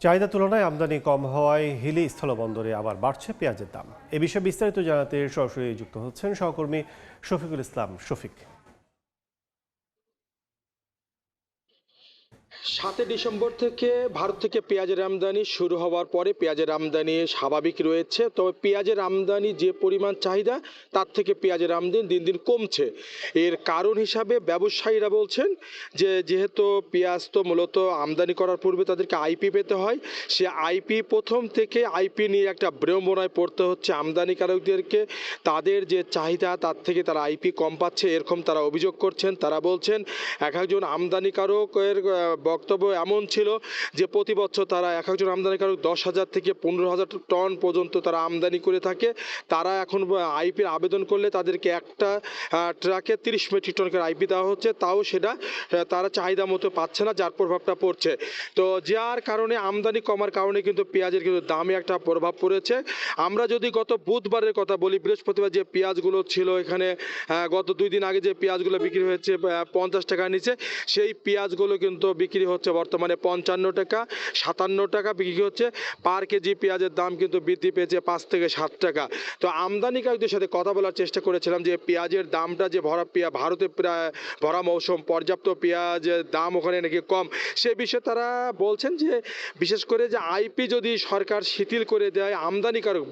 চাহিদা তুলনায় আমদানি কম হওয়ায় হিলি স্থলবন্দরে আবার বাড়ছে পেঁয়াজের দাম। এ বিষয়ে বিস্তারিত জানাতে সরাসরি যুক্ত হচ্ছেন সহকর্মী শফিকুল ইসলাম শফিক। ৭ ডিসেম্বর থেকে ভারত থেকে পেঁয়াজের আমদানি শুরু হওয়ার পরে পেঁয়াজের আমদানি স্বাভাবিক রয়েছে, তবে পেঁয়াজের আমদানি যে পরিমাণ চাহিদা তার থেকে পেঁয়াজের আমদানি দিন দিন কমছে। এর কারণ হিসাবে ব্যবসায়ীরা বলছেন যে যেহেতু পেঁয়াজ তো মূলত আমদানি করার পূর্বে তাদেরকে আইপি পেতে হয়, সে আইপি প্রথম থেকে আইপি নিয়ে একটা বিড়ম্বনায় পড়তে হচ্ছে আমদানিকারকদেরকে। তাদের যে চাহিদা তার থেকে তারা আইপি কম পাচ্ছে এরকম তারা অভিযোগ করছেন। তারা বলছেন এক একজন আমদানিকারকের বক্তব্য এমন ছিল যে প্রতি বছর তারা এক একজন আমদানিকারক 10,000 থেকে 15,000 টন পর্যন্ত তারা আমদানি করে থাকে। তারা এখন আইপির আবেদন করলে তাদেরকে একটা ট্রাকে 30 মেট্রিক টন করে আইপি দেওয়া হচ্ছে, তাও সেটা তারা চাহিদা মতো পাচ্ছে না, যার প্রভাবটা পড়ছে। তো যার কারণে আমদানি কমার কারণে কিন্তু পেঁয়াজের কিন্তু দামে একটা প্রভাব পড়েছে। আমরা যদি গত বুধবারের কথা বলি, বৃহস্পতিবার যে পেঁয়াজগুলো ছিল এখানে গত 2 দিন আগে যে পেঁয়াজগুলো বিক্রি হয়েছে 50 টাকার নিচে, সেই পেঁয়াজগুলো কিন্তু বিক্রি হচ্ছে বর্তমানে 55 টাকা 57 টাকা বিক্রি হচ্ছে। পার কেজি পেঁয়াজের দাম কিন্তু বৃদ্ধি পেয়েছে 5 থেকে 7 টাকা। তো আমদানিকারকদের সাথে কথা বলার চেষ্টা করেছিলাম যে পেঁয়াজের দামটা যে ভারতে প্রায় ভরা মৌসুম, পর্যাপ্ত পেঁয়াজের দাম ওখানে নাকি কম। সে বিষয়ে তারা বলছেন যে বিশেষ করে যে আইপি যদি সরকার শিথিল করে দেয়, আমদানিকারক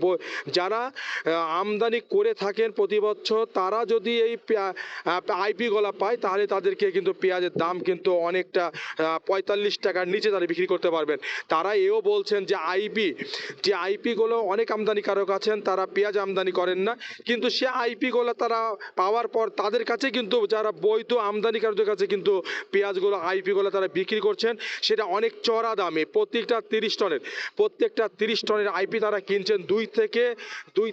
যারা আমদানি করে থাকেন প্রতি বছর তারা যদি এই আইপি গোলা পায় তাহলে তাদেরকে কিন্তু পেঁয়াজের দাম কিন্তু অনেকটা 45 টাকার নিচে তারা বিক্রি করতে পারবেন। তারা এও বলছেন যে আইপিগুলো অনেক আমদানিকারক আছেন তারা পেঁয়াজ আমদানি করেন না, কিন্তু সে আইপিগুলো তারা পাওয়ার পর তাদের কাছে কিন্তু যারা বৈধ আমদানিকারকদের কাছে কিন্তু পেঁয়াজগুলো আইপিগুলো তারা বিক্রি করছেন, সেটা অনেক চড়া দামে। প্রত্যেকটা 30 টনের আইপি তারা কিনছেন 2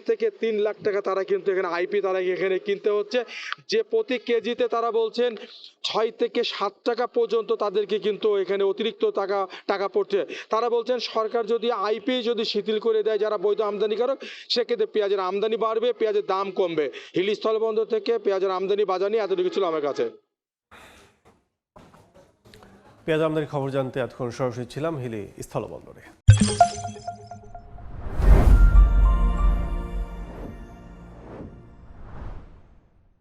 থেকে 3 লাখ টাকা তারা কিন্তু এখানে আইপি তারা এখানে কিনতে হচ্ছে, যে প্রতি কেজিতে তারা বলছেন 6 থেকে 7 টাকা পর্যন্ত তাদেরকে কিন্তু এখানে অতিরিক্ত টাকা পড়ছে। তারা বলছেন সরকার যদি আইপি যদি শিথিল করে দেয় যারা বৈধ আমদানিকারক, সেক্ষেত্রে পেঁয়াজের আমদানি বাড়বে, পেঁয়াজের দাম কমবে। হিলি স্থলবন্দর থেকে পেঁয়াজের আমদানি বাজার নিয়ে এতটুকু ছিল আমার কাছে। পেঁয়াজ আমদানির খবর জানতে এতক্ষণ সরাসরি ছিলাম হিলি স্থলবন্দরে।